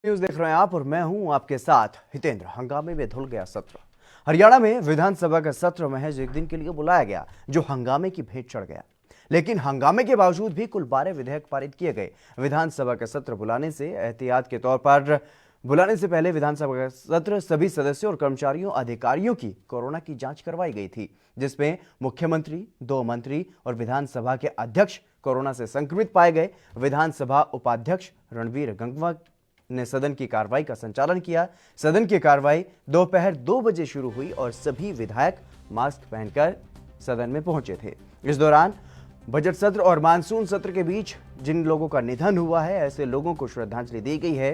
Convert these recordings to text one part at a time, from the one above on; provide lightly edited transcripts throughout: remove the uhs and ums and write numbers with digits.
News देख रहे हैं आप और मैं हूं आपके साथ हितेंद्र। हंगामे में धुल गया सत्र। हरियाणा में विधानसभा का सत्र महज एक दिन के लिए बुलाया गया, जो हंगामे की भेंट चढ़ गया। लेकिन हंगामे के बावजूद भी कुल 12 विधेयक पारित किए गए। विधानसभा का सत्र बुलाने से एहतियात के तौर पर बुलाने से पहले विधानसभा का सत्र सभी सदस्यों और कर्मचारियों अधिकारियों की कोरोना की जांच करवाई गई थी, जिसमें मुख्यमंत्री, 2 मंत्री और विधानसभा के अध्यक्ष कोरोना से संक्रमित पाए गए। विधानसभा उपाध्यक्ष रणबीर गंगवा ने सदन की कार्रवाई का संचालन किया। सदन की कार्रवाई दोपहर 2 बजे शुरू हुई और सभी विधायक मास्क पहनकर सदन में पहुंचे थे। इस दौरान बजट सत्र और मानसून सत्र के बीच जिन लोगों का निधन हुआ है, ऐसे लोगों को श्रद्धांजलि दी गई है।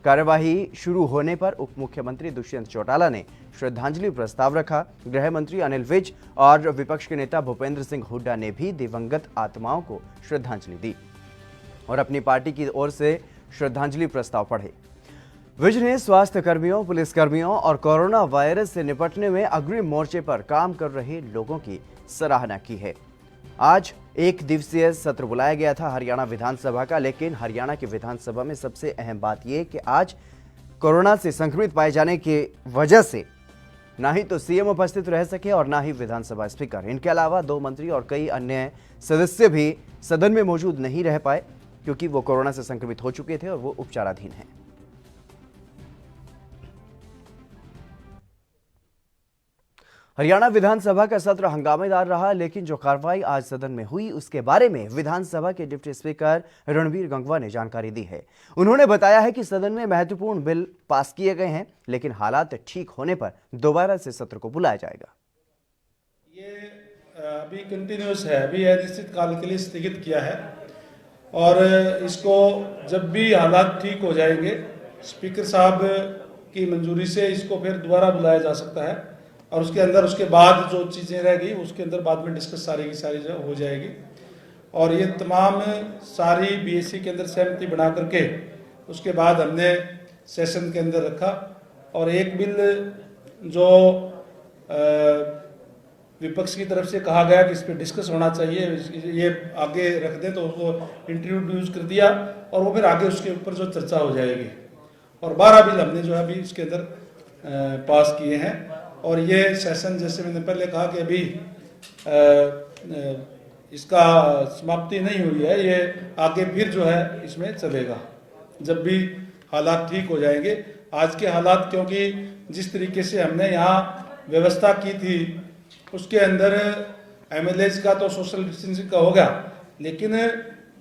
कार्यवाही शुरू होने पर उप मुख्यमंत्री दुष्यंत चौटाला ने श्रद्धांजलि प्रस्ताव रखा। गृह मंत्री अनिल विज और विपक्ष के नेता भूपेंद्र सिंह हुड्डा ने भी दिवंगत आत्माओं को श्रद्धांजलि दी और अपनी पार्टी की ओर से श्रद्धांजलि प्रस्ताव पढ़े। विज ने स्वास्थ्य कर्मियों, पुलिसकर्मियों और कोरोना वायरस से निपटने में अग्रिम मोर्चे पर काम कर रहे लोगों की सराहना की है। आज एक दिवसीय सत्र बुलाया गया था हरियाणा विधानसभा का, लेकिन हरियाणा की विधानसभा में सबसे अहम बात यह कि आज कोरोना से संक्रमित पाए जाने की वजह से ना ही तो सीएम उपस्थित रह सके और ना ही विधानसभा स्पीकर। इनके अलावा 2 मंत्री और कई अन्य सदस्य भी सदन में मौजूद नहीं रह पाए, क्योंकि वो कोरोना से संक्रमित हो चुके थे और वो उपचाराधीन हैं। हरियाणा विधानसभा का सत्र हंगामेदार रहा, लेकिन जो कार्रवाई आज सदन में हुई उसके बारे में विधानसभा के डिप्टी स्पीकर रणबीर गंगवा ने जानकारी दी है। उन्होंने बताया है कि सदन में महत्वपूर्ण बिल पास किए गए हैं, लेकिन हालात ठीक होने पर दोबारा से सत्र को बुलाया जाएगा। ये अभी कंटिन्यूस है, अभी अनिश्चित काल के लिए स्थगित किया है और इसको जब भी हालात ठीक हो जाएंगे स्पीकर साहब की मंजूरी से इसको फिर दोबारा बुलाया जा सकता है और उसके बाद जो चीज़ें रह गई उसके अंदर बाद में डिस्कस सारी की सारी हो जाएगी। और ये तमाम सारी बीएससी के अंदर सहमति बना करके उसके बाद हमने सेशन के अंदर रखा और एक बिल जो विपक्ष की तरफ से कहा गया कि इस पर डिस्कस होना चाहिए, ये आगे रख दें, तो उसको इंट्रोड्यूस कर दिया और वो फिर आगे उसके ऊपर जो चर्चा हो जाएगी। और 12 बिल हमने जो है अभी इसके अंदर पास किए हैं और ये सेशन, जैसे मैंने पहले कहा कि अभी इसका समाप्ति नहीं हुई है, ये आगे फिर जो है इसमें चलेगा जब भी हालात ठीक हो जाएंगे। आज के हालात, क्योंकि जिस तरीके से हमने यहाँ व्यवस्था की थी उसके अंदर एमएलएज का तो सोशल डिस्टेंसिंग का होगा, लेकिन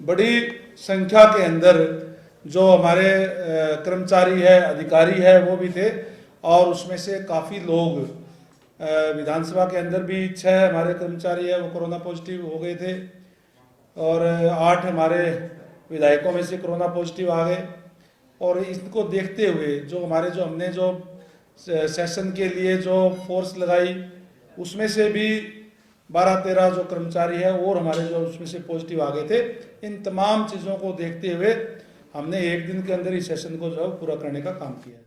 बड़ी संख्या के अंदर जो हमारे कर्मचारी है, अधिकारी है, वो भी थे और उसमें से काफ़ी लोग विधानसभा के अंदर भी 6 हमारे कर्मचारी है वो कोरोना पॉजिटिव हो गए थे और 8 हमारे विधायकों में से कोरोना पॉजिटिव आ गए। और इसको देखते हुए हमने जो सेशन के लिए जो फोर्स लगाई उसमें से भी 12-13 जो कर्मचारी है और हमारे जो उसमें से पॉजिटिव आ गए थे। इन तमाम चीज़ों को देखते हुए हमने एक दिन के अंदर इस सेशन को जो है पूरा करने का काम किया है।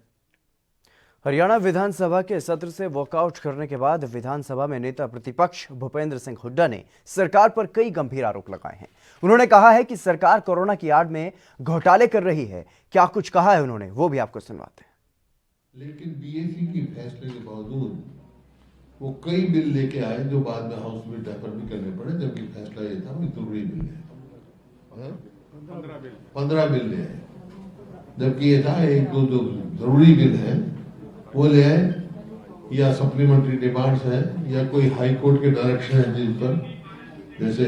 हरियाणा विधानसभा के सत्र से वॉकआउट करने के बाद विधानसभा में नेता प्रतिपक्ष भूपेंद्र सिंह हुड्डा ने सरकार पर कई गंभीर आरोप लगाए हैं। उन्होंने कहा है कि सरकार कोरोना की आड़ में घोटाले कर रही है। क्या कुछ कहा है उन्होंने, वो भी आपको सुनवाते हैं। लेकिन बीएससी की फैसले के बावजूद वो कई बिल लेके आए जो बाद में हाउस में डेफर भी करने पड़े, जबकि फैसला ये था जरूरी बिल है। 15 बिल ले आए, जबकि ये था 1-2 जो जरूरी बिल है वो ले आए, या सप्लीमेंट्री डिमांड्स है या कोई हाई कोर्ट के डायरेक्शन है जिस पर, जैसे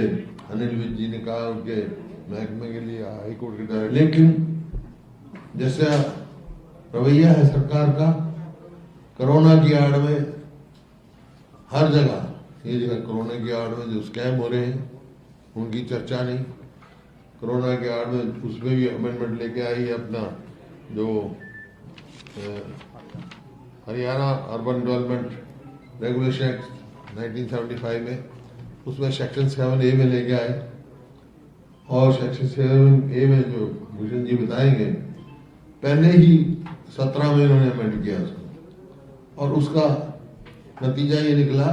अनिल विज जी ने कहा उनके महकमे के लिए हाई कोर्ट के डायरेक्शन। लेकिन जैसे रवैया है सरकार का, कोरोना की आड़ में हर जगह, ये जगह कोरोना की आड़ में जो स्कैम हो रहे हैं उनकी चर्चा नहीं, कोरोना के आड़ में उसमें भी अमेंडमेंट लेके आई है अपना जो Haryana urban development regulation act 1975 में, उसमें सेक्शन 7A में लेके आए और सेक्शन 7A में जो भूषण जी बताएंगे पहले ही 17 में इन्होंने अमेंड किया उसको, और उसका नतीजा ये निकला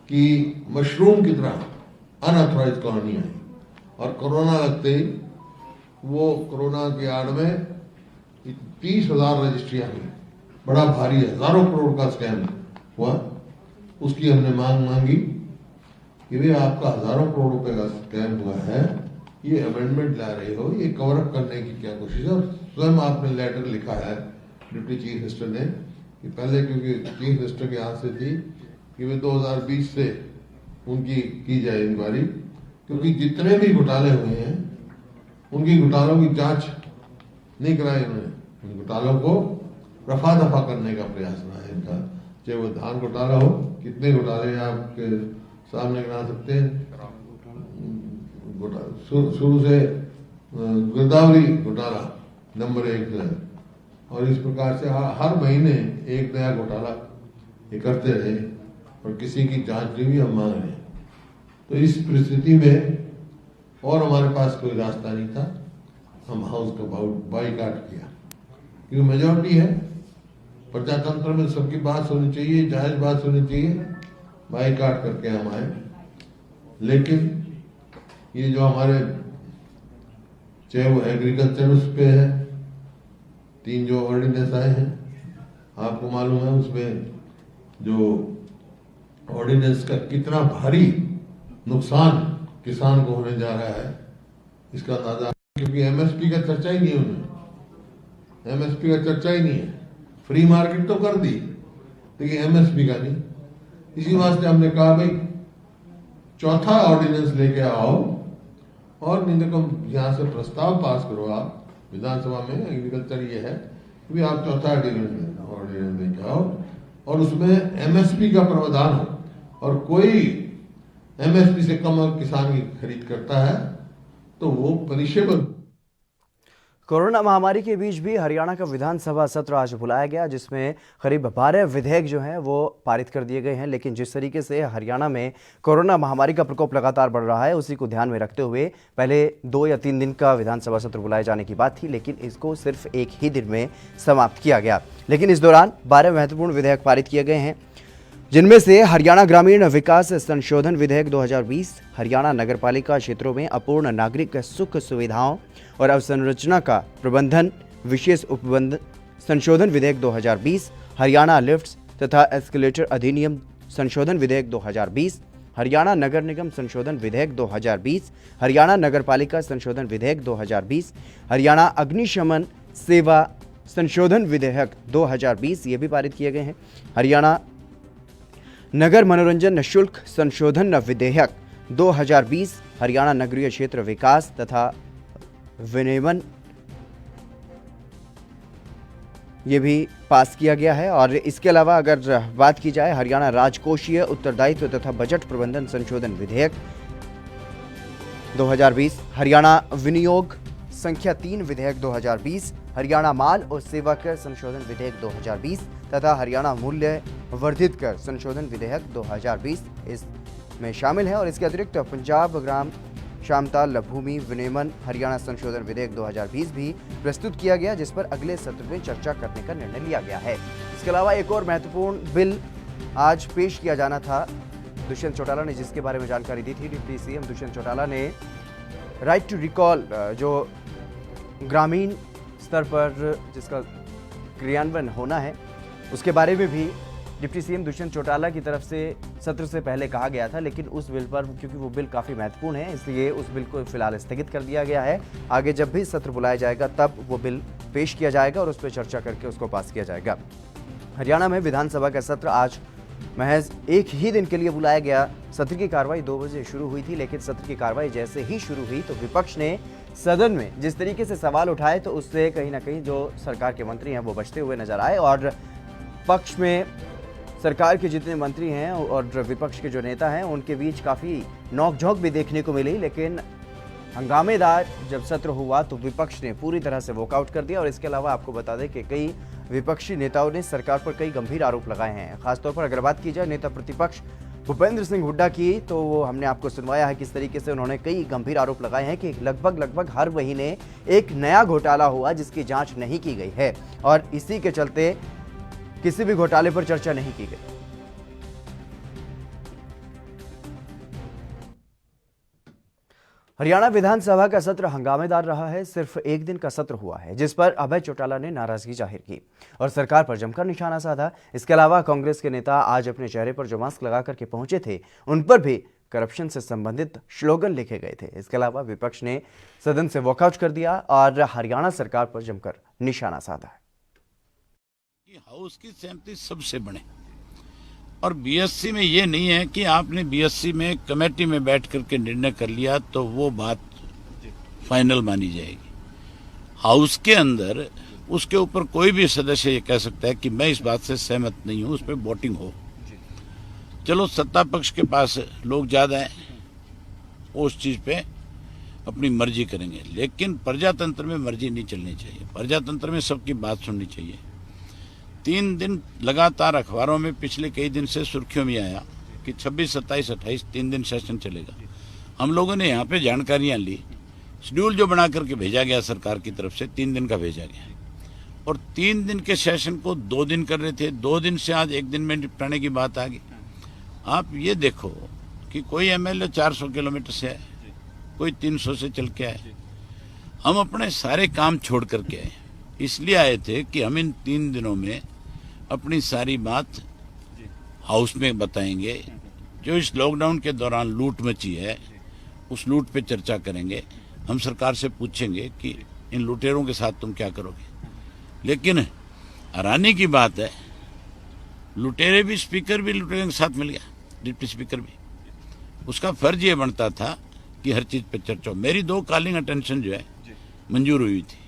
कि मशरूम की तरह अनऑथराइज्ड कॉलोनी आई और कोरोना लगते ही वो कोरोना की आड़ में 30,000 रजिस्ट्रियां हुई, बड़ा भारी, हजारों करोड़ का स्कैम हुआ। उसकी हमने मांगी कि भाई आपका हजारों करोड़ रुपए का स्कैम हुआ है, ये अमेंडमेंट ला रहे हो, ये कवर अप करने की क्या कोशिश है। और स्वयं आपने लेटर लिखा है डिप्टी चीफ मिनिस्टर ने कि पहले, क्योंकि चीफ मिनिस्टर के हाथ से थी कि वे 2020 से उनकी की जाए इंक्वायरी, क्योंकि जितने भी घोटाले हुए हैं उनकी घोटालों की जांच नहीं कराई उन्होंने। उन घोटालों को रफा दफा करने का प्रयास रहा है इनका, चाहे वो धान घोटाला हो, कितने घोटाले आपके सामने गिना सकते हैं, शुरू से गिरदावरी घोटाला नंबर 1 है, और इस प्रकार से हर महीने एक नया घोटाला ये करते रहे और किसी की जांच नहीं भी हम मांग रहे हैं। तो इस परिस्थिति में और हमारे पास कोई रास्ता नहीं था, हम हाउस का बाईकाट किया, क्योंकि मेजोरिटी है, प्रजातंत्र में सबकी बात सुननी चाहिए, जायज बात सुननी चाहिए, बाईकाट करके हम आए। लेकिन ये जो हमारे, चाहे वो एग्रीकल्चर उस पे है, 3 जो ऑर्डिनेंस आए हैं, आपको मालूम है उसमें जो ऑर्डिनेंस का कितना भारी नुकसान किसान को होने जा रहा है, इसका अंदाजा, क्योंकि एमएसपी का चर्चा ही नहीं है उन्होंने, एमएसपी का चर्चा ही नहीं है। फ्री मार्केट तो कर दी लेकिन एमएसपी का नहीं। इसी वास्ते हमने कहा भाई चौथा ऑर्डिनेंस लेके आओ और नहीं तो यहाँ से प्रस्ताव पास करो आप विधानसभा में, एग्रीकल्चर ये है कि आप चौथा ऑर्डिनेंस लेके आओ और उसमें एमएसपी का प्रावधान हो, और कोई एमएसपी से कम किसान की खरीद करता है तो वो पनिशेबल। कोरोना महामारी के बीच भी हरियाणा का विधानसभा सत्र आज बुलाया गया, जिसमें करीब 12 विधेयक जो हैं वो पारित कर दिए गए हैं। लेकिन जिस तरीके से हरियाणा में कोरोना महामारी का प्रकोप लगातार बढ़ रहा है, उसी को ध्यान में रखते हुए पहले 2 या 3 दिन का विधानसभा सत्र बुलाए जाने की बात थी, लेकिन इसको सिर्फ एक ही दिन में समाप्त किया गया। लेकिन इस दौरान 12 महत्वपूर्ण विधेयक पारित किए गए हैं, जिनमें से हरियाणा ग्रामीण विकास संशोधन विधेयक 2020, हरियाणा नगरपालिका क्षेत्रों में अपूर्ण नागरिक सुख सुविधाओं और अवसंरचना का प्रबंधन विशेष उपबंध संशोधन विधेयक 2020, हरियाणा लिफ्ट्स तथा एस्केलेटर अधिनियम संशोधन विधेयक 2020, हरियाणा नगर निगम संशोधन विधेयक 2020, हरियाणा नगरपालिका संशोधन विधेयक 2020, हरियाणा अग्निशमन सेवा संशोधन विधेयक 2020 ये भी पारित किए गए हैं। हरियाणा नगर मनोरंजन शुल्क संशोधन विधेयक 2020, हरियाणा नगरीय क्षेत्र विकास तथा विनियमन ये भी पास किया गया है। और इसके अलावा अगर बात की जाए हरियाणा राजकोषीय उत्तरदायित्व तथा बजट प्रबंधन संशोधन विधेयक 2020, हरियाणा विनियोग संख्या 3 विधेयक 2020, हरियाणा माल और सेवा कर संशोधन विधेयक 2020 तथा हरियाणा मूल्य वर्धित कर संशोधन विधेयक 2020 इसमें शामिल है। और इसके अतिरिक्त पंजाब ग्राम शामताल भूमि विनियमन हरियाणा संशोधन विधेयक 2020 भी प्रस्तुत किया गया, जिस पर अगले सत्र में चर्चा करने का निर्णय लिया गया है। इसके अलावा एक और महत्वपूर्ण बिल आज पेश किया जाना था, दुष्यंत चौटाला ने जिसके बारे में जानकारी दी थी। डिप्टी सीएम दुष्यंत चौटाला ने राइट टू रिकॉल जो ग्रामीण स्तर पर जिसका क्रियान्वयन होना है, उसके बारे में भी डिप्टी सीएम दुष्यंत चौटाला की तरफ से सत्र से पहले कहा गया था। लेकिन उस बिल पर, क्योंकि वो बिल काफ़ी महत्वपूर्ण है, इसलिए उस बिल को फिलहाल स्थगित कर दिया गया है। आगे जब भी सत्र बुलाया जाएगा तब वो बिल पेश किया जाएगा और उस पर चर्चा करके उसको पास किया जाएगा। हरियाणा में विधानसभा का सत्र आज महज एक ही दिन के लिए बुलाया गया। सत्र की कार्रवाई 2 बजे शुरू हुई थी, लेकिन सत्र की कार्रवाई जैसे ही शुरू हुई तो विपक्ष ने सदन में जिस तरीके से सवाल उठाए तो उससे कहीं ना कहीं जो सरकार के मंत्री हैं वो बचते हुए नजर आए। और पक्ष में सरकार के जितने मंत्री हैं और विपक्ष के जो नेता हैं उनके बीच काफ़ी नोकझोंक भी देखने को मिली। लेकिन हंगामेदार जब सत्र हुआ तो विपक्ष ने पूरी तरह से वॉकआउट कर दिया। और इसके अलावा आपको बता दें कि कई विपक्षी नेताओं ने सरकार पर कई गंभीर आरोप लगाए हैं। खासतौर पर अगर बात की जाए नेता प्रतिपक्ष भूपेंद्र सिंह हुड्डा की, तो वो हमने आपको सुनवाया है किस तरीके से उन्होंने कई गंभीर आरोप लगाए हैं कि लगभग हर महीने एक नया घोटाला हुआ जिसकी जांच नहीं की गई है और इसी के चलते किसी भी घोटाले पर चर्चा नहीं की गई। हरियाणा विधानसभा का सत्र हंगामेदार रहा है। सिर्फ एक दिन का सत्र हुआ है जिस पर अभय चौटाला ने नाराजगी जाहिर की और सरकार पर जमकर निशाना साधा। इसके अलावा कांग्रेस के नेता आज अपने चेहरे पर जो मास्क लगा करके पहुंचे थे उन पर भी करप्शन से संबंधित स्लोगन लिखे गए थे। इसके अलावा विपक्ष ने सदन से वॉकआउट कर दिया और हरियाणा सरकार पर जमकर निशाना साधा है। हाउस की सहमति सबसे बने और बीएससी में ये नहीं है कि आपने बीएससी में कमेटी में बैठ करके निर्णय कर लिया तो वो बात फाइनल मानी जाएगी। हाउस के अंदर उसके ऊपर कोई भी सदस्य ये कह सकता है कि मैं इस बात से सहमत नहीं हूं, उस पर वोटिंग हो। चलो सत्ता पक्ष के पास लोग ज्यादा हैं, उस चीज पे अपनी मर्जी करेंगे, लेकिन प्रजातंत्र में मर्जी नहीं चलनी चाहिए। प्रजातंत्र में सबकी बात सुननी चाहिए। 3 दिन लगातार अखबारों में पिछले कई दिन से सुर्खियों में आया कि 26, 27, 28 3 दिन सेशन चलेगा। हम लोगों ने यहाँ पे जानकारियां ली, शेड्यूल जो बना करके भेजा गया सरकार की तरफ से 3 दिन का भेजा गया और 3 दिन के सेशन को 2 दिन कर रहे थे। 2 दिन से आज 1 दिन में निपटाने की बात आ गई। आप ये देखो कि कोई एमएलए 400 किलोमीटर से आए, कोई 300 से चल के आए। हम अपने सारे काम छोड़ करके आए, इसलिए आए थे कि हम इन 3 दिनों में अपनी सारी बात हाउस में बताएंगे। जो इस लॉकडाउन के दौरान लूट मची है उस लूट पे चर्चा करेंगे। हम सरकार से पूछेंगे कि इन लुटेरों के साथ तुम क्या करोगे। लेकिन हैरानी की बात है, लुटेरे भी, स्पीकर भी लुटेरे के साथ मिल गया, डिप्टी स्पीकर भी। उसका फर्ज ये बनता था कि हर चीज पे चर्चा हो। मेरी 2 कॉलिंग अटेंशन जो है मंजूर हुई थी।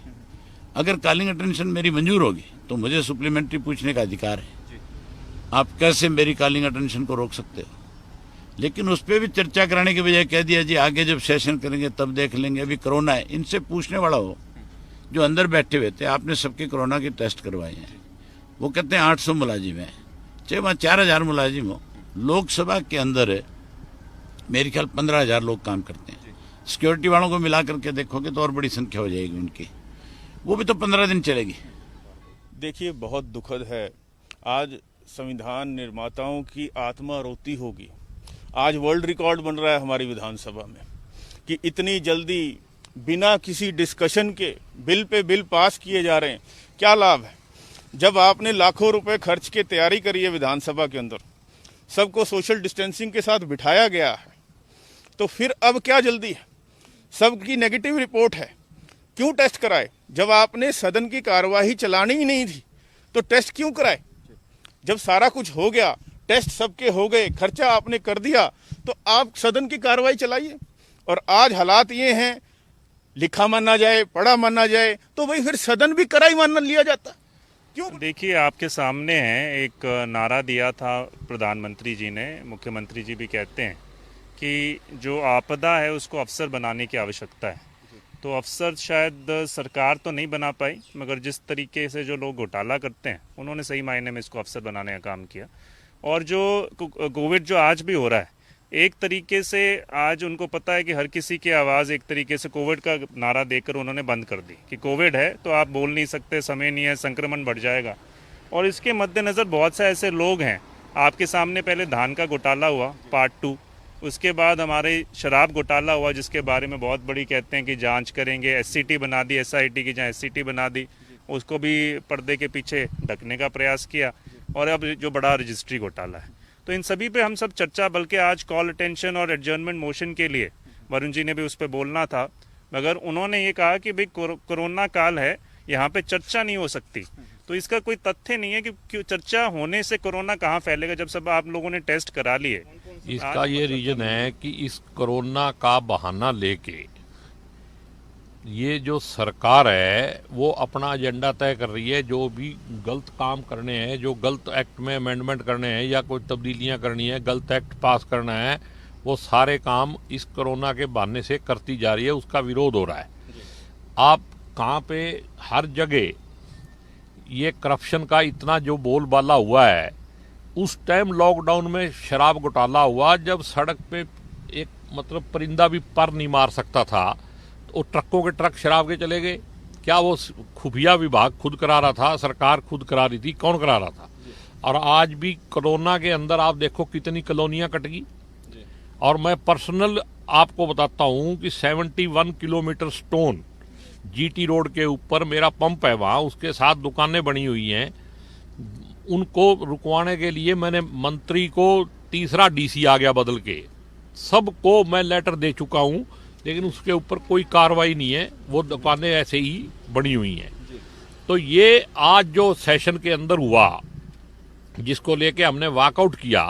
अगर कॉलिंग अटेंशन मेरी मंजूर होगी तो मुझे सप्लीमेंट्री पूछने का अधिकार है। आप कैसे मेरी कॉलिंग अटेंशन को रोक सकते हो? लेकिन उस पर भी चर्चा कराने के बजाय कह दिया जी आगे जब सेशन करेंगे तब देख लेंगे, अभी कोरोना है। इनसे पूछने वाला हो जो अंदर बैठे हुए थे, आपने सबके कोरोना के टेस्ट करवाए हैं। वो कहते हैं 800 मुलाजिम है, चाहे वहाँ 4000 मुलाजिम हो। लोकसभा के अंदर मेरे ख्याल 15,000 लोग काम करते हैं। सिक्योरिटी वालों को मिला करके देखोगे तो और बड़ी संख्या हो जाएगी उनकी। वो भी तो 15 दिन चलेगी। देखिए, बहुत दुखद है। आज संविधान निर्माताओं की आत्मा रोती होगी। आज वर्ल्ड रिकॉर्ड बन रहा है हमारी विधानसभा में कि इतनी जल्दी बिना किसी डिस्कशन के बिल पे बिल पास किए जा रहे हैं। क्या लाभ है? जब आपने लाखों रुपए खर्च के तैयारी करी है विधानसभा के अंदर, सबको सोशल डिस्टेंसिंग के साथ बिठाया गया है, तो फिर अब क्या जल्दी है? सबकी नेगेटिव रिपोर्ट है, क्यों टेस्ट कराए? जब आपने सदन की कार्यवाही चलानी ही नहीं थी तो टेस्ट क्यों कराए? जब सारा कुछ हो गया, टेस्ट सबके हो गए, खर्चा आपने कर दिया, तो आप सदन की कार्यवाही चलाइए। और आज हालात ये हैं, लिखा माना जाए, पढ़ा माना जाए, तो भाई फिर सदन भी कराई मान लिया जाता। क्यों? देखिए, आपके सामने है, एक नारा दिया था प्रधानमंत्री जी ने, मुख्यमंत्री जी भी कहते हैं कि जो आपदा है उसको अवसर बनाने की आवश्यकता है। तो अफसर शायद सरकार तो नहीं बना पाई, मगर जिस तरीके से जो लोग घोटाला करते हैं उन्होंने सही मायने में इसको अफसर बनाने का काम किया। और जो कोविड जो आज भी हो रहा है, एक तरीके से आज उनको पता है कि हर किसी की आवाज़ एक तरीके से कोविड का नारा देकर उन्होंने बंद कर दी कि कोविड है तो आप बोल नहीं सकते, समय नहीं है, संक्रमण बढ़ जाएगा। और इसके मद्देनज़र बहुत से ऐसे लोग हैं, आपके सामने पहले धान का घोटाला हुआ पार्ट 2, उसके बाद हमारे शराब घोटाला हुआ जिसके बारे में बहुत बड़ी कहते हैं कि जांच करेंगे, एससीटी बना दी, एसआईटी की जहाँ एससीटी बना दी, उसको भी पर्दे के पीछे ढकने का प्रयास किया। और अब जो बड़ा रजिस्ट्री घोटाला है, तो इन सभी पे हम सब चर्चा, बल्कि आज कॉल अटेंशन और एडजर्नमेंट मोशन के लिए वरुण जी ने भी उस पर बोलना था, मगर उन्होंने ये कहा कि भाई कोरोना काल है, यहाँ पे चर्चा नहीं हो सकती। तो इसका कोई तथ्य नहीं है कि क्यों चर्चा होने से कोरोना कहाँ फैलेगा जब सब आप लोगों ने टेस्ट करा लिए। इसका ये रीजन है कि इस कोरोना का बहाना लेके ये जो सरकार है वो अपना एजेंडा तय कर रही है। जो भी गलत काम करने हैं, जो गलत एक्ट में अमेंडमेंट करने हैं या कोई तब्दीलियां करनी है, गलत एक्ट पास करना है, वो सारे काम इस कोरोना के बहाने से करती जा रही है। उसका विरोध हो रहा है। आप कहाँ पे हर जगह ये करप्शन का इतना जो बोलबाला हुआ है, उस टाइम लॉकडाउन में शराब घोटाला हुआ जब सड़क पे एक मतलब परिंदा भी पर नहीं मार सकता था, तो ट्रकों के ट्रक शराब के चले गए। क्या वो खुफिया विभाग खुद करा रहा था? सरकार खुद करा रही थी? कौन करा रहा था? और आज भी कोरोना के अंदर आप देखो कितनी कॉलोनियां कट गई। और मैं पर्सनल आपको बताता हूं कि 71 किलोमीटर स्टोन जीटी रोड के ऊपर मेरा पंप है, वहां उसके साथ दुकानें बनी हुई हैं। उनको रुकवाने के लिए मैंने मंत्री को तीसरा डीसी आ गया बदल के, सबको मैं लेटर दे चुका हूं, लेकिन उसके ऊपर कोई कार्रवाई नहीं है, वो दुकानें ऐसे ही बनी हुई हैं। तो ये आज जो सेशन के अंदर हुआ जिसको लेके हमने वॉकआउट किया,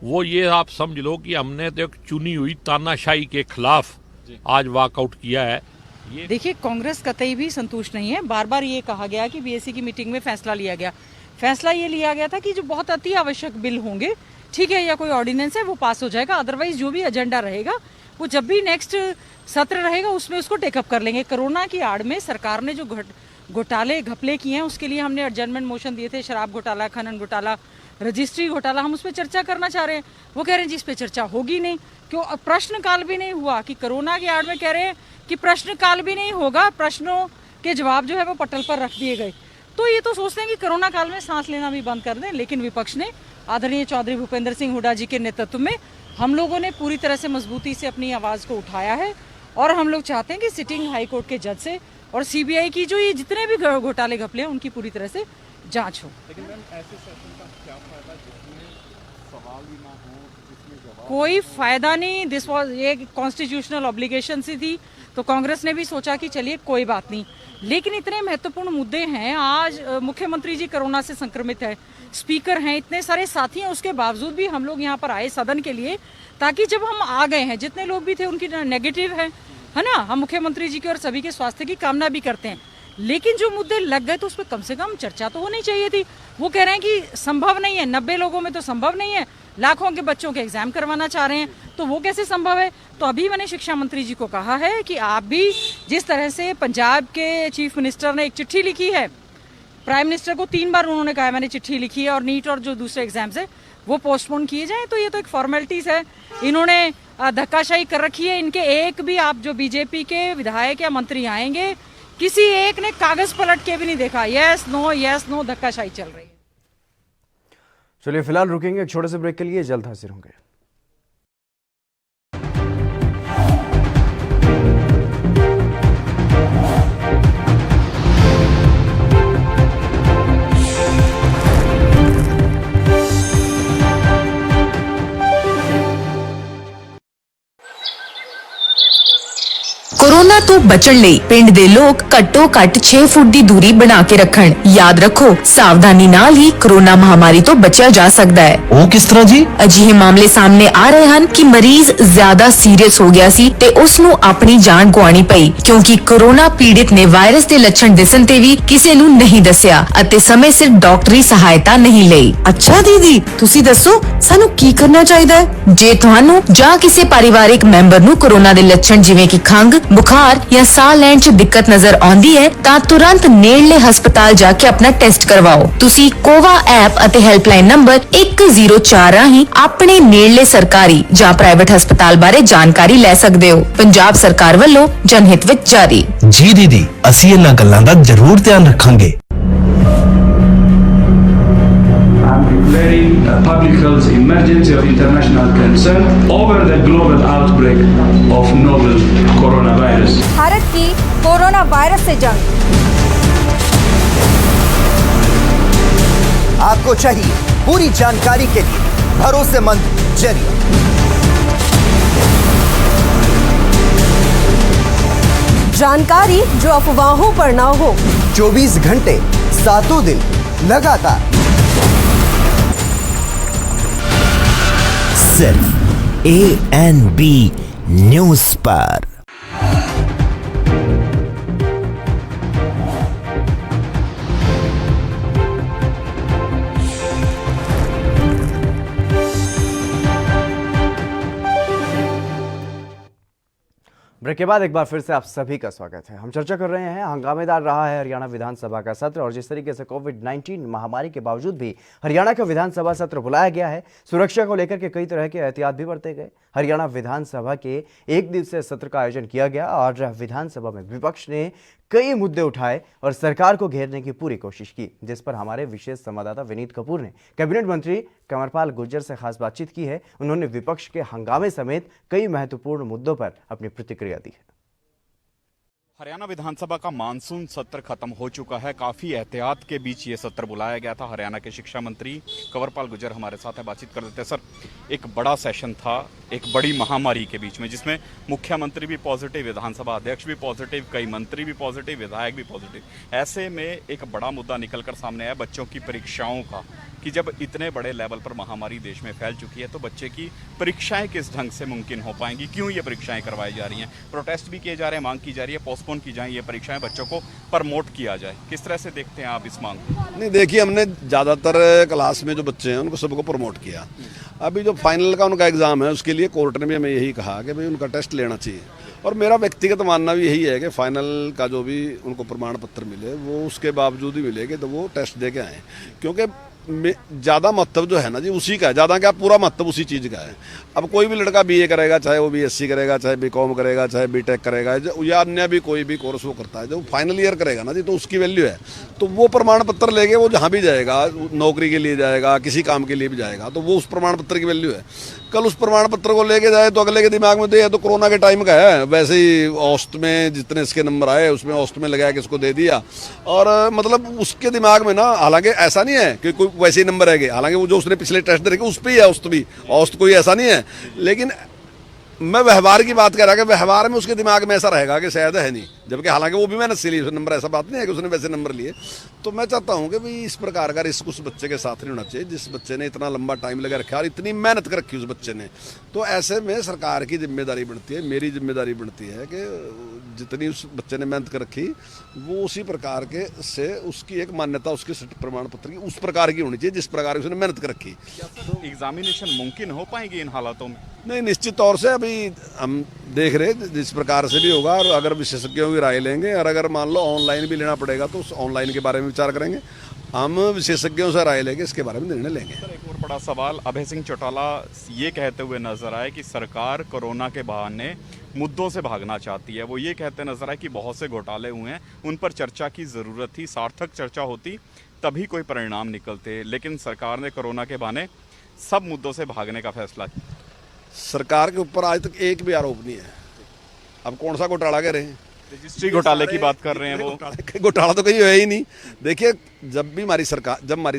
वो ये आप समझ लो कि हमने तो एक चुनी हुई तानाशाही के खिलाफ आज वॉकआउट किया है। देखिए, कांग्रेस कतई भी संतुष्ट नहीं है। बार बार ये कहा गया कि बीएससी की मीटिंग में फैसला लिया गया। फैसला ये लिया गया था कि जो बहुत अति आवश्यक बिल होंगे, ठीक है, या कोई ऑर्डिनेंस है, वो पास हो जाएगा। अदरवाइज जो भी एजेंडा रहेगा वो जब भी नेक्स्ट सत्र रहेगा उसमें उसको टेकअप कर लेंगे। कोरोना की आड़ में सरकार ने जो घोटाले घपले किए हैं उसके लिए हमने एडजर्नमेंट मोशन दिए थे। शराब घोटाला, खनन घोटाला, रजिस्ट्री घोटाला, हम उस पर चर्चा करना चाह रहे हैं। वो कह रहे हैं जी इस पर चर्चा होगी नहीं। क्यों? प्रश्नकाल भी नहीं हुआ कि कोरोना की आड़ में कह रहे हैं कि प्रश्नकाल भी नहीं होगा, प्रश्नों के जवाब जो है वो पटल पर रख दिए गए। तो ये तो सोचते हैं कि कोरोना काल में सांस लेना भी बंद कर दें। लेकिन विपक्ष ने आदरणीय चौधरी भूपेंद्र सिंह हुड्डा जी के नेतृत्व में हम लोगों ने पूरी तरह से मजबूती से अपनी आवाज को उठाया है और हम लोग चाहते हैं कि सिटिंग हाई कोर्ट के जज से और सीबीआई की जो ये जितने भी घोटाले घपले हैं उनकी पूरी तरह से जांच हो। लेकिन मैम ऐसे सेशन का क्या फायदा जिसमें सवाल ही ना हो, जिसमें जवाब कोई फायदा नहीं। दिस वाज ये कॉन्स्टिट्यूशनल ऑब्लिगेशन सी थी, तो कांग्रेस ने भी सोचा कि चलिए कोई बात नहीं। लेकिन इतने महत्वपूर्ण मुद्दे हैं। आज मुख्यमंत्री जी कोरोना से संक्रमित है, स्पीकर हैं, इतने सारे साथी हैं, उसके बावजूद भी हम लोग यहाँ पर आए सदन के लिए, ताकि जब हम आ गए हैं, जितने लोग भी थे उनकी नेगेटिव है ना, हम मुख्यमंत्री जी के और सभी के स्वास्थ्य की कामना भी करते हैं। लेकिन जो मुद्दे लग गए तो उस पर कम से कम चर्चा तो होनी चाहिए थी। वो कह रहे हैं कि संभव नहीं है, 90 लोगों में तो संभव नहीं है, लाखों के बच्चों के एग्जाम करवाना चाह रहे हैं, तो वो कैसे संभव है। तो अभी मैंने शिक्षा मंत्री जी को कहा है कि आप भी जिस तरह से पंजाब के चीफ मिनिस्टर ने एक चिट्ठी लिखी है, प्राइम मिनिस्टर को 3 बार उन्होंने कहा मैंने चिट्ठी लिखी है, और नीट और जो दूसरे एग्जाम्स है वो पोस्टपोन किए जाएं। तो ये तो एक फॉर्मेलिटीज है, इन्होंने धक्काशाही कर रखी है। इनके एक भी आप जो बीजेपी के विधायक या मंत्री आएंगे, किसी एक ने कागज पलट के भी नहीं देखा। यस नो धक्काशाही चल रही है। चलिए फिलहाल रुकेंगे एक छोटे से ब्रेक के लिए, जल्द हाजिर होंगे। कोरोना तो बचण ਲਈ ਪਿੰਡ ਦੇ ਲੋਕ ਘੱਟੋ ਘੱਟ 6 ਫੁੱਟ ਦੀ ਦੂਰੀ ਬਣਾ ਕੇ ਰੱਖਣ। ਯਾਦ ਰੱਖੋ, ਸਾਵਧਾਨੀ ਨਾਲ ਹੀ ਕੋਰੋਨਾ ਮਹਾਮਾਰੀ ਤੋਂ ਬਚਿਆ ਜਾ ਸਕਦਾ ਹੈ। ਉਹ ਕਿਸ ਤਰ੍ਹਾਂ ਜੀ? ਅਜਿਹੇ ਮਾਮਲੇ ਸਾਹਮਣੇ ਆ ਰਹੇ ਹਨ ਕਿ ਮਰੀਜ਼ ਜ਼ਿਆਦਾ ਸੀਰੀਅਸ ਹੋ ਗਿਆ ਸੀ ਤੇ ਉਸ ਨੂੰ ਆਪਣੀ ਜਾਨ ਗਵਾਉਣੀ ਪਈ, ਕਿਉਂਕਿ ਕੋਰੋਨਾ ਪੀੜਿਤ ਨੇ ਵਾਇਰਸ ਦੇ ਲੱਛਣ ਦਿਸਣ ਤੇ ਵੀ ਕਿਸੇ ਨੂੰ ਨਹੀਂ ਦੱਸਿਆ ਅਤੇ ਸਮੇਂ ਸਿਰ ਡਾਕਟਰੀ ਸਹਾਇਤਾ ਨਹੀਂ ਲਈ। ਅੱਛਾ ਦੀਦੀ, ਤੁਸੀਂ ਦੱਸੋ ਸਾਨੂੰ ਕੀ ਕਰਨਾ ਚਾਹੀਦਾ ਹੈ? ਜੇ ਤੁਹਾਨੂੰ ਜਾਂ ਕਿਸੇ ਪਰਿਵਾਰਿਕ ਮੈਂਬਰ ਨੂੰ ਕੋਰੋਨਾ ਦੇ ਲੱਛਣ ਜਿਵੇਂ ਕਿ ਖੰਘ, बुखार या साह ਲੈਣ 'ਚ ਦਿੱਕਤ ਨਜ਼ਰ ਆਉਂਦੀ ਹੈ ਤਾਂ ਤੁਰੰਤ ਨੇੜਲੇ ਹਸਪਤਾਲ ਜਾ ਕੇ ਆਪਣਾ ਟੈਸਟ ਕਰਵਾਓ। ਤੁਸੀਂ ਕੋਵਾ ਐਪ ਅਤੇ ਹੈਲਪਲਾਈਨ ਨੰਬਰ 104 ਰਾਹੀਂ ਆਪਣੇ ਨੇੜਲੇ ਸਰਕਾਰੀ ਜਾਂ ਪ੍ਰਾਈਵੇਟ ਹਸਪਤਾਲ ਬਾਰੇ ਜਾਣਕਾਰੀ ਲੈ ਸਕਦੇ ਹੋ। ਪੰਜਾਬ ਸਰਕਾਰ ਵੱਲੋਂ ਜਨਹਿਤ ਵਿੱਚ ਜਾਰੀ। ਜੀ ਦੀਦੀ, ਅਸੀਂ ਇਹਨਾਂ ਗੱਲਾਂ ਦਾ ਜ਼ਰੂਰ ਧਿਆਨ ਰੱਖਾਂਗੇ। Declaring a public health emergency of international concern over the global outbreak of novel coronavirus. Bharat की कोरोना वायरस से जंग। आपको चाहिए पूरी जानकारी के लिए भरोसेमंद जरिया। जानकारी जो अफवाहों पर ना हो। 24 घंटे 7 दिन लगातार सिर्फ ANB न्यूज पर। ब्रेक के बाद एक बार फिर से आप सभी का स्वागत है। हम चर्चा कर रहे हैं, हंगामेदार रहा है हरियाणा विधानसभा का सत्र, और जिस तरीके से कोविड-19 महामारी के बावजूद भी हरियाणा का विधानसभा सत्र बुलाया गया है, सुरक्षा को लेकर के कई तरह के एहतियात भी बरते गए। हरियाणा विधानसभा के 1 दिवसीय सत्र का आयोजन किया गया और विधानसभा में विपक्ष ने कई मुद्दे उठाए और सरकार को घेरने की पूरी कोशिश की, जिस पर हमारे विशेष संवाददाता विनीत कपूर ने कैबिनेट मंत्री कंवरपाल गुर्जर से खास बातचीत की है। उन्होंने विपक्ष के हंगामे समेत कई महत्वपूर्ण मुद्दों पर अपनी प्रतिक्रिया दी है। हरियाणा विधानसभा का मानसून सत्र खत्म हो चुका है। काफी एहतियात के बीच ये सत्र बुलाया गया था। हरियाणा के शिक्षा मंत्री कंवरपाल गुर्जर हमारे साथ है, बातचीत कर देते हैं। सर, एक बड़ा सेशन था एक बड़ी महामारी के बीच में, जिसमें मुख्यमंत्री भी पॉजिटिव, विधानसभा अध्यक्ष भी पॉजिटिव, कई मंत्री भी पॉजिटिव, विधायक भी पॉजिटिव। ऐसे में एक बड़ा मुद्दा निकलकर सामने आया बच्चों की परीक्षाओं का, कि जब इतने बड़े लेवल पर महामारी देश में फैल चुकी है तो बच्चे की परीक्षाएं किस ढंग से मुमकिन हो पाएंगी, क्यों ये परीक्षाएं करवाई जा रही हैं, प्रोटेस्ट भी किए जा रहे हैं, मांग की जा रही है पोस्टपोन की जाए ये परीक्षाएं, बच्चों को प्रमोट किया जाए। किस तरह से देखते हैं आप इस मांग को? नहीं, देखिए, हमने ज़्यादातर क्लास में जो बच्चे हैं उनको सबको प्रमोट किया। अभी जो फाइनल का उनका एग्ज़ाम है उसके लिए कोर्ट ने भी हमें यही कहा कि भाई उनका टेस्ट लेना चाहिए, और मेरा व्यक्तिगत मानना भी यही है कि फाइनल का जो भी उनको प्रमाण पत्र मिले वो उसके बावजूद ही मिलेगा तो वो टेस्ट दे के आए, क्योंकि ज़्यादा महत्व जो है ना जी उसी का है, ज़्यादा क्या पूरा महत्व उसी चीज़ का है। अब कोई भी लड़का बीए करेगा, चाहे वो बीएससी करेगा, चाहे बीकॉम करेगा, चाहे बीटेक करेगा, या अन्य भी कोई भी कोर्स वो करता है, जो फाइनल ईयर करेगा ना जी तो उसकी वैल्यू है। तो वो प्रमाण पत्र लेके वो जहाँ भी जाएगा, नौकरी के लिए जाएगा, किसी काम के लिए भी जाएगा, तो वो उस प्रमाण पत्र की वैल्यू है। कल उस प्रमाण पत्र को लेके जाए तो अगले के दिमाग में तो कोरोना के टाइम का है, वैसे ही औसत में जितने इसके नंबर आए उसमें औसत में लगा के इसको दे दिया, और मतलब उसके दिमाग में ना, हालांकि ऐसा नहीं है कि कोई वैसे ही नंबर है, हालांकि वो जो उसने पिछले टेस्ट दे रखे उस पर ही है औसत भी, औसत कोई ऐसा नहीं है। लेकिन मैं व्यवहार की बात कर रहा कि व्यवहार में उसके दिमाग में ऐसा रहेगा कि शायद है नहीं, जबकि हालांकि वो भी मेहनत से लिए नंबर, ऐसा बात नहीं है कि उसने वैसे नंबर लिए। तो मैं चाहता हूं कि भाई इस प्रकार का रिस्क उस बच्चे के साथ नहीं होना चाहिए जिस बच्चे ने इतना लंबा टाइम लगा रखा और इतनी मेहनत कर रखी उस बच्चे ने। तो ऐसे में सरकार की जिम्मेदारी बनती है, मेरी जिम्मेदारी बनती है कि जितनी उस बच्चे ने मेहनत कर रखी वो उसी प्रकार के से उसकी एक मान्यता, उसके प्रमाण पत्र की उस प्रकार की होनी चाहिए जिस प्रकार की उसने मेहनत कर रखी। एग्जामिनेशन मुमकिन हो पाएगी इन हालातों में? नहीं, निश्चित तौर से अभी हम देख रहे जिस प्रकार से भी होगा, और अगर विशेषज्ञों की राय लेंगे, और अगर मान लो ऑनलाइन भी लेना पड़ेगा तो ऑनलाइन के बारे में विचार करेंगे। हम विशेषज्ञों से राय लेके इसके बारे में निर्णय लेंगे। एक और बड़ा सवाल, अभय सिंह चौटाला ये कहते हुए नजर आए कि सरकार कोरोना के बहाने मुद्दों से भागना चाहती है। वो ये कहते नजर आए कि बहुत से घोटाले हुए हैं, उन पर चर्चा की जरूरत थी, सार्थक चर्चा होती तभी कोई परिणाम निकलते, लेकिन सरकार ने कोरोना के बहाने सब मुद्दों से भागने का फैसला किया। सरकार के ऊपर आज तक एक भी आरोप नहीं है। अब कौन सा घोटाला कह रहे हैं? रजिस्ट्री घोटाले की बात कर रहे हैं वो। घोटाला तो कहीं है ही नहीं। देखिए, जब हमारी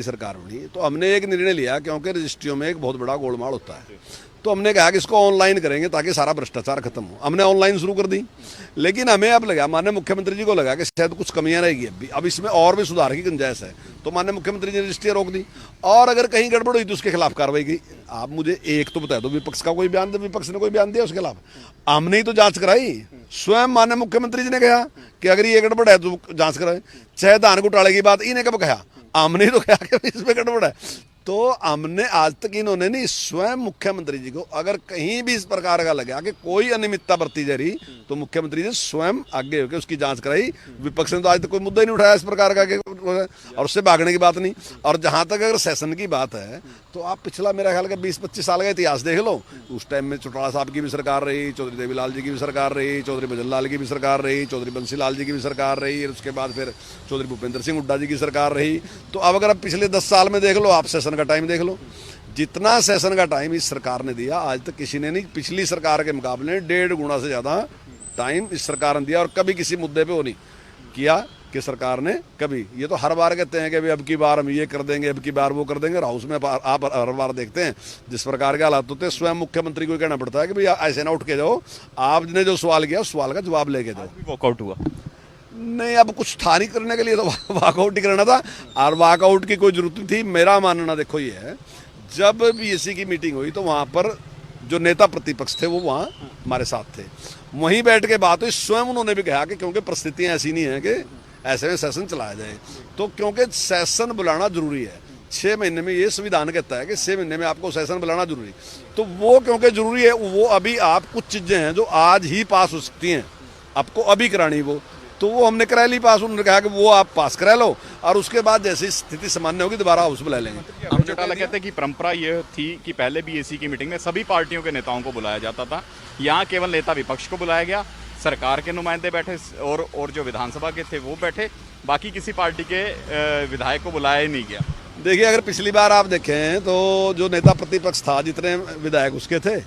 सरकार हुई तो हमने एक निर्णय लिया, क्योंकि रजिस्ट्रियों में एक बहुत बड़ा गोलमाल होता है, तो हमने कहा कि इसको ऑनलाइन करेंगे ताकि सारा भ्रष्टाचार खत्म हो। हमने ऑनलाइन शुरू कर दी, लेकिन हमें अब लगा, माननीय मुख्यमंत्री जी को लगा कि शायद कुछ कमियां रहेगी अब इसमें और भी सुधार की गुंजाइश है, तो माननीय मुख्यमंत्री जी ने रजिस्ट्री रोक दी, और अगर कहीं गड़बड़ हुई तो उसके खिलाफ कार्रवाई की। आप मुझे एक तो बता दो, विपक्ष का कोई बयान, विपक्ष ने कोई बयान दिया उसके खिलाफ? हमने ही तो जांच कराई। स्वयं माननीय मुख्यमंत्री जी ने कहा कि अगर ये गड़बड़ है तो जांच कराए। चाहे धान घोटाले की बात इन्हें कब कहा? हमने ही तो कहा कि इसमें गड़बड़ है। तो हमने आज तक इन्होंने नहीं, स्वयं मुख्यमंत्री जी को अगर कहीं भी इस प्रकार का लगा कि कोई अनियमितता बरती जा रही तो मुख्यमंत्री जी स्वयं आगे होकर उसकी जांच कराई। विपक्ष ने तो आज तक कोई मुद्दा ही नहीं उठाया इस प्रकार का, और उससे भागने की बात नहीं। और जहां तक अगर सेशन की बात है तो आप पिछला मेरा ख्याल का 20-25 साल का इतिहास देख लो। उस टाइम में चौटाला साहब की भी सरकार रही, चौधरी देवीलाल जी की भी सरकार रही, चौधरी भजनलाल की भी सरकार रही, चौधरी बंसीलाल जी की भी सरकार रही, और उसके बाद फिर चौधरी भूपेंद्र सिंह हुड्डा जी की सरकार रही। तो अब अगर आप पिछले 10 साल में देख लो, आप सेशन का टाइम देख लो, जितना सेशन का टाइम इस सरकार ने दिया आज तक किसी ने नहीं। पिछली सरकार के मुकाबले 1.5 गुना से ज्यादा टाइम इस सरकार ने दिया, और कभी किसी मुद्दे पे वो नहीं किया कि सरकार ने कभी। ये तो हर बार कहते हैं कि अब की बार हम ये कर देंगे, अब की बार वो कर देंगे। हाउस में आप हर बार देखते हैं जिस प्रकार के हालात होते हैं, स्वयं मुख्यमंत्री को कहना पड़ता है कि भाई ऐसे ना उठ के जाओ, आपने जो सवाल किया उस सवाल का जवाब लेके जाओ। वॉकआउट हुआ नहीं, अब कुछ था नहीं करने के लिए, तो वॉकआउट ही करना था, और वॉकआउट की कोई जरूरत नहीं थी। मेरा मानना देखो ये है, जब बीएससी की मीटिंग हुई तो वहाँ पर जो नेता प्रतिपक्ष थे वो वहाँ हमारे साथ थे, वहीं बैठ के बात हुई। स्वयं उन्होंने भी कहा कि क्योंकि परिस्थितियाँ ऐसी नहीं है कि ऐसे में सेशन चलाया जाए, तो क्योंकि सेशन बुलाना जरूरी है। 6 महीने में ये संविधान कहता है कि 6 महीने में आपको सेशन बुलाना जरूरी, तो वो क्योंकि जरूरी है, वो अभी आप कुछ चीजें हैं जो आज ही पास हो सकती हैं, आपको अभी करानी वो, तो वो हमने करा ली पास। उन्होंने कहा कि वो आप पास करा लो, और उसके बाद जैसे स्थिति सामान्य होगी दोबारा हाउस बुला लेंगे। हम चौटाला कहते हैं कि परंपरा ये थी कि पहले बीएससी की मीटिंग में सभी पार्टियों के नेताओं को बुलाया जाता था, यहाँ केवल नेता विपक्ष को बुलाया गया। सरकार के नुमाइंदे बैठे और जो विधानसभा के थे वो बैठे, बाकी किसी पार्टी के विधायक को बुलाया ही नहीं गया। देखिए, अगर पिछली बार आप देखें तो जो नेता प्रतिपक्ष था, जितने विधायक उसके थे,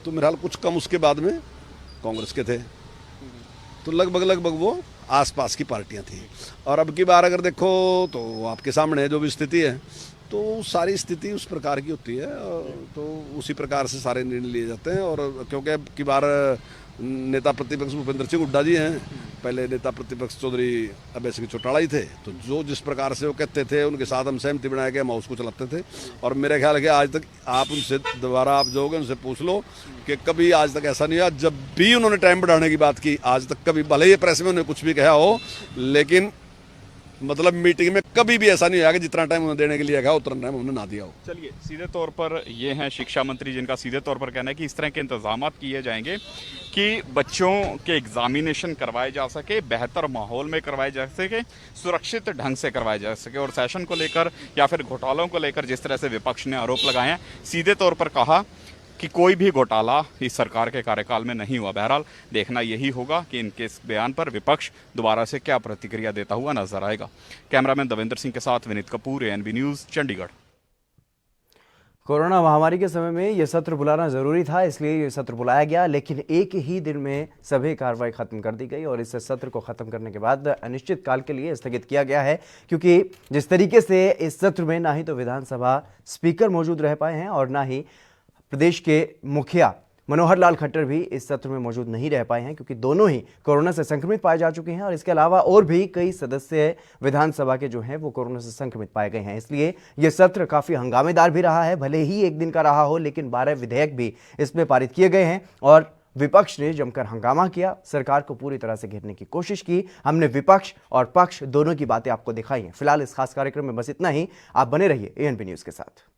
तो मेरा कुछ कम उसके बाद में कांग्रेस के थे, तो लगभग वो आसपास की पार्टियां थी। और अब की बार अगर देखो तो आपके सामने जो भी स्थिति है, तो सारी स्थिति उस प्रकार की होती है, तो उसी प्रकार से सारे निर्णय लिए जाते हैं। और क्योंकि अब की बार नेता प्रतिपक्ष भूपेंद्र सिंह हुड्डा जी हैं, पहले नेता प्रतिपक्ष चौधरी अभय सिंह चौटाला ही थे, तो जो जिस प्रकार से वो कहते थे उनके साथ हम सहमति बनाए के हम उसको चलाते थे। और मेरे ख्याल है कि आज तक आप उनसे दोबारा आप जाओगे, उनसे पूछ लो कि कभी आज तक ऐसा नहीं हुआ, जब भी उन्होंने टाइम बढ़ाने की बात की आज तक कभी, भले ही प्रेस में उन्होंने कुछ भी कहा हो, लेकिन मतलब मीटिंग में कभी भी ऐसा नहीं हुआ कि जितना टाइम उन्होंने देने के लिए कहा उतना टाइम उन्होंने ना दिया हो। चलिए, सीधे तौर पर ये हैं शिक्षा मंत्री, जिनका सीधे तौर पर कहना है कि इस तरह के इंतजाम किए जाएंगे कि बच्चों के एग्जामिनेशन करवाए जा सके, बेहतर माहौल में करवाए जा सके, सुरक्षित ढंग से करवाए जा सके। और सेशन को लेकर या फिर घोटालों को लेकर जिस तरह से विपक्ष ने आरोप लगाए हैं, सीधे तौर पर कहा कि कोई भी घोटाला इस सरकार के कार्यकाल में नहीं हुआ। बहरहाल देखना यही होगा कि इनके इस बयान पर विपक्ष दोबारा से क्या प्रतिक्रिया देता हुआ नजर आएगा। कैमरामैन दविंदर सिंह के साथ Vineet Kapoor, ANB news, Chandigarh. Corona महामारी के समय में यह सत्र बुलाना जरूरी था, इसलिए यह सत्र बुलाया गया, लेकिन एक ही दिन में सभी कार्रवाई खत्म कर दी गई और इस सत्र को खत्म करने के बाद अनिश्चित काल के लिए स्थगित किया गया है, क्योंकि जिस तरीके से इस सत्र में ना ही तो विधानसभा स्पीकर मौजूद रह पाए हैं और ना ही प्रदेश के मुखिया मनोहर लाल खट्टर भी इस सत्र में मौजूद नहीं रह पाए हैं, क्योंकि दोनों ही कोरोना से संक्रमित पाए जा चुके हैं और इसके अलावा और भी कई सदस्य विधानसभा के जो हैं वो कोरोना से संक्रमित पाए गए हैं। इसलिए यह सत्र काफी हंगामेदार भी रहा है, भले ही एक दिन का रहा हो, लेकिन 12 विधेयक भी इसमें पारित किए गए हैं और विपक्ष ने जमकर हंगामा किया, सरकार को पूरी तरह से घेरने की कोशिश की। हमने विपक्ष और पक्ष दोनों की बातें आपको दिखाई हैं। फिलहाल इस खास कार्यक्रम में बस इतना ही। आप बने रहिए ANB न्यूज़ के साथ।